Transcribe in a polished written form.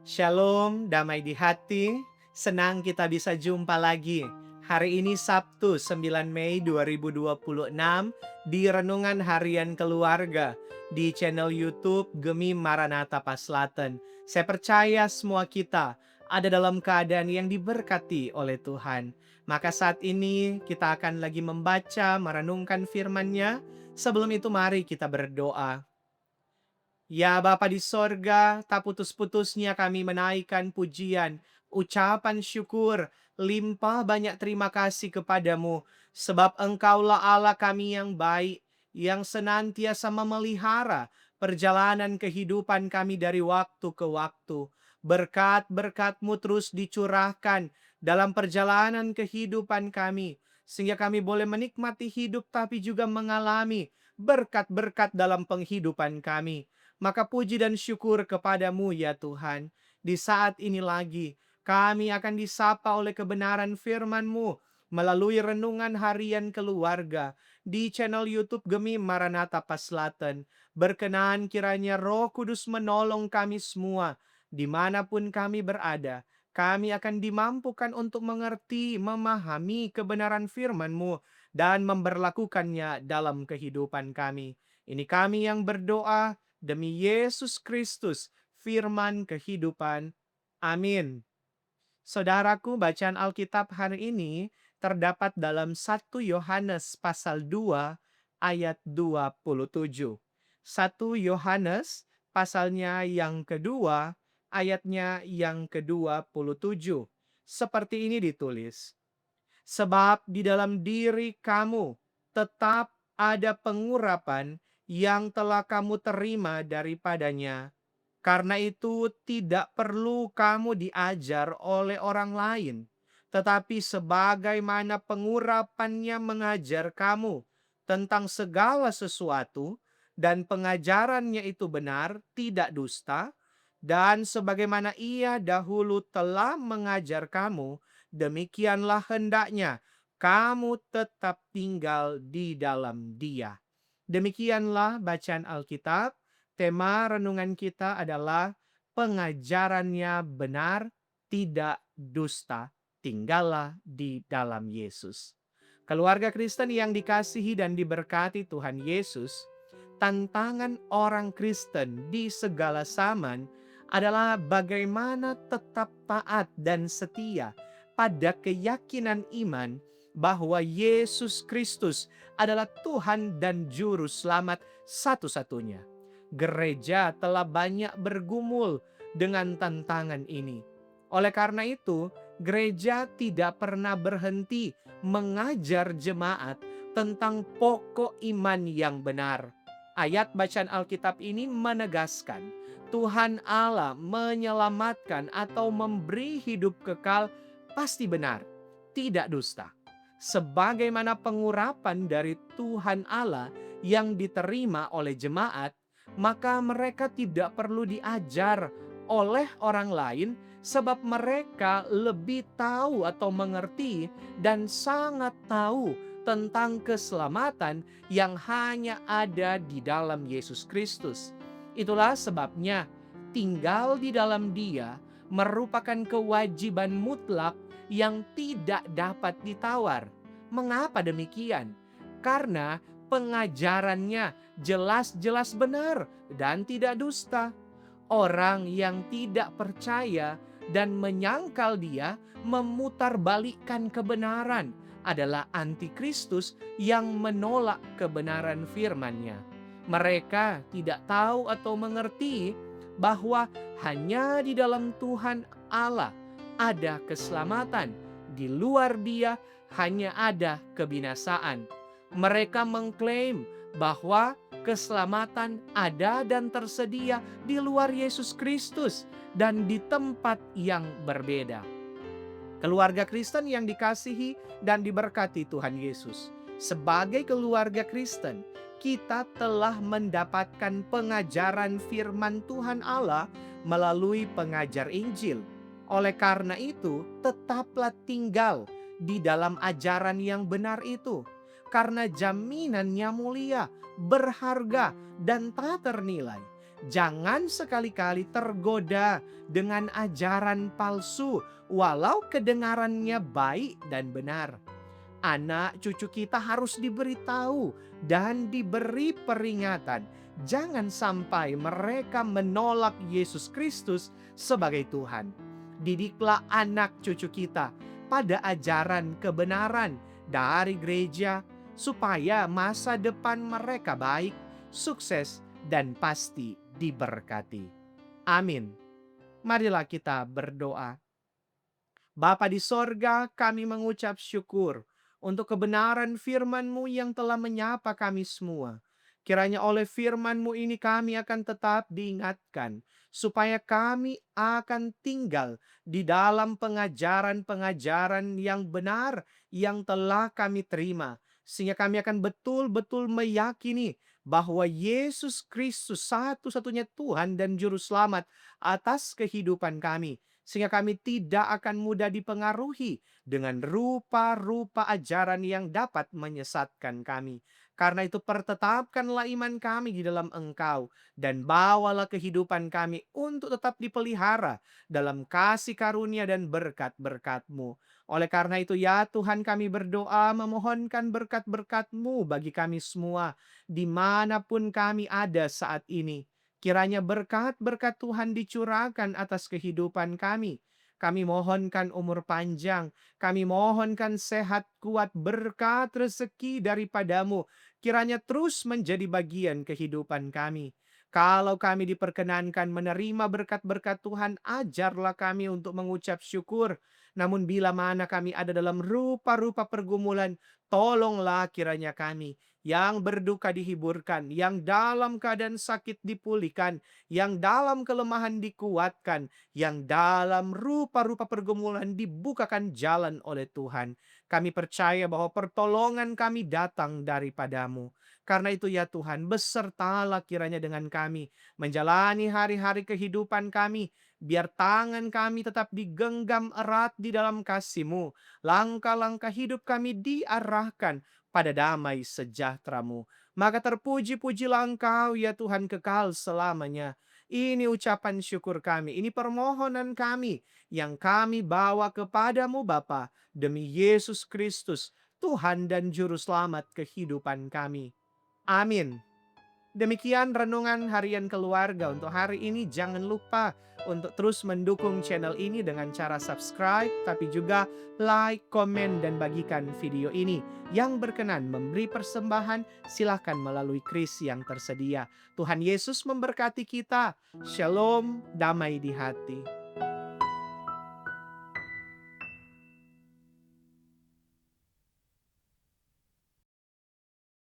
Shalom, damai di hati. Senang kita bisa jumpa lagi. Hari ini Sabtu 9 Mei 2026 di Renungan Harian Keluarga di channel YouTube Gemi Maranatha Paslaten. Saya percaya semua kita ada dalam keadaan yang diberkati oleh Tuhan. Maka saat ini kita akan lagi membaca, merenungkan firman-Nya. Sebelum itu mari kita berdoa. Ya Bapa di sorga, tak putus-putusnya kami menaikkan pujian, ucapan syukur, limpah banyak terima kasih kepadamu, sebab Engkaulah Allah kami yang baik, yang senantiasa memelihara perjalanan kehidupan kami dari waktu ke waktu. Berkat-berkat-Mu terus dicurahkan dalam perjalanan kehidupan kami, sehingga kami boleh menikmati hidup tapi juga mengalami berkat-berkat dalam penghidupan kami. Maka puji dan syukur kepadamu ya Tuhan. Di saat ini lagi, kami akan disapa oleh kebenaran firman-Mu melalui renungan harian keluarga di channel YouTube Gemi Maranatha Paslaten. Berkenan kiranya Roh Kudus menolong kami semua, dimanapun kami berada. Kami akan dimampukan untuk mengerti, memahami kebenaran firman-Mu, dan memberlakukannya dalam kehidupan kami. Ini kami yang berdoa, demi Yesus Kristus, firman kehidupan. Amin. Saudaraku, bacaan Alkitab hari ini terdapat dalam 1 Yohanes pasal 2 ayat 27. 1 Yohanes pasalnya yang kedua, ayatnya yang ke-27. Seperti ini ditulis. Sebab di dalam diri kamu tetap ada pengurapan yang telah kamu terima daripadanya. Karena itu tidak perlu kamu diajar oleh orang lain, tetapi sebagaimana pengurapannya mengajar kamu tentang segala sesuatu, dan pengajarannya itu benar, tidak dusta, dan sebagaimana ia dahulu telah mengajar kamu, demikianlah hendaknya kamu tetap tinggal di dalam Dia. Demikianlah bacaan Alkitab. Tema renungan kita adalah pengajarannya benar, tidak dusta, tinggallah di dalam Yesus. Keluarga Kristen yang dikasihi dan diberkati Tuhan Yesus, tantangan orang Kristen di segala zaman adalah bagaimana tetap taat dan setia pada keyakinan iman bahwa Yesus Kristus adalah Tuhan dan Juru Selamat satu-satunya. Gereja telah banyak bergumul dengan tantangan ini. Oleh karena itu, gereja tidak pernah berhenti mengajar jemaat tentang pokok iman yang benar. Ayat bacaan Alkitab ini menegaskan, Tuhan Allah menyelamatkan atau memberi hidup kekal pasti benar, tidak dusta. Sebagaimana pengurapan dari Tuhan Allah yang diterima oleh jemaat, maka mereka tidak perlu diajar oleh orang lain sebab mereka lebih tahu atau mengerti dan sangat tahu tentang keselamatan yang hanya ada di dalam Yesus Kristus. Itulah sebabnya tinggal di dalam Dia merupakan kewajiban mutlak yang tidak dapat ditawar. Mengapa demikian? Karena pengajarannya jelas-jelas benar dan tidak dusta. Orang yang tidak percaya dan menyangkal Dia memutarbalikkan kebenaran adalah antikristus yang menolak kebenaran firman-Nya. Mereka tidak tahu atau mengerti bahwa hanya di dalam Tuhan Allah ada keselamatan. Di luar Dia hanya ada kebinasaan. Mereka mengklaim bahwa keselamatan ada dan tersedia di luar Yesus Kristus dan di tempat yang berbeda. Keluarga Kristen yang dikasihi dan diberkati Tuhan Yesus, sebagai keluarga Kristen, kita telah mendapatkan pengajaran firman Tuhan Allah melalui pengajar Injil. Oleh karena itu, tetaplah tinggal di dalam ajaran yang benar itu, karena jaminannya mulia, berharga, dan tak ternilai. Jangan sekali-kali tergoda dengan ajaran palsu, walau kedengarannya baik dan benar. Anak cucu kita harus diberitahu dan diberi peringatan. Jangan sampai mereka menolak Yesus Kristus sebagai Tuhan. Didiklah anak cucu kita pada ajaran kebenaran dari gereja, supaya masa depan mereka baik, sukses, dan pasti diberkati. Amin. Marilah kita berdoa. Bapa di sorga, kami mengucap syukur untuk kebenaran firman-Mu yang telah menyapa kami semua. Kiranya oleh firman-Mu ini kami akan tetap diingatkan, supaya kami akan tinggal di dalam pengajaran-pengajaran yang benar yang telah kami terima. Sehingga kami akan betul-betul meyakini bahwa Yesus Kristus satu-satunya Tuhan dan Juru Selamat atas kehidupan kami, sehingga kami tidak akan mudah dipengaruhi dengan rupa-rupa ajaran yang dapat menyesatkan kami. Karena itu pertetapkanlah iman kami di dalam Engkau, dan bawalah kehidupan kami untuk tetap dipelihara dalam kasih karunia dan berkat-berkat-Mu. Oleh karena itu ya Tuhan, kami berdoa memohonkan berkat-berkat-Mu bagi kami semua dimanapun kami ada saat ini. Kiranya berkat-berkat Tuhan dicurahkan atas kehidupan kami. Kami mohonkan umur panjang, kami mohonkan sehat kuat, berkat rezeki daripadamu. Kiranya terus menjadi bagian kehidupan kami. Kalau kami diperkenankan menerima berkat-berkat Tuhan, ajarlah kami untuk mengucap syukur. Namun bila mana kami ada dalam rupa-rupa pergumulan, tolonglah kiranya kami yang berduka dihiburkan, yang dalam keadaan sakit dipulihkan, yang dalam kelemahan dikuatkan, yang dalam rupa-rupa pergumulan dibukakan jalan oleh Tuhan. Kami percaya bahwa pertolongan kami datang daripadamu. Karena itu ya Tuhan, besertalah kiranya dengan kami menjalani hari-hari kehidupan kami, biar tangan kami tetap digenggam erat di dalam kasih-Mu. Langkah-langkah hidup kami diarahkan pada damai sejahtera-Mu. Maka terpuji-pujilah Engkau ya Tuhan kekal selamanya. Ini ucapan syukur kami, ini permohonan kami yang kami bawa kepadamu Bapa, demi Yesus Kristus, Tuhan dan Juru Selamat kehidupan kami. Amin. Demikian renungan harian keluarga untuk hari ini. Jangan lupa untuk terus mendukung channel ini dengan cara subscribe, tapi juga like, komen, dan bagikan video ini. Yang berkenan memberi persembahan, silakan melalui kris yang tersedia. Tuhan Yesus memberkati kita. Shalom, damai di hati.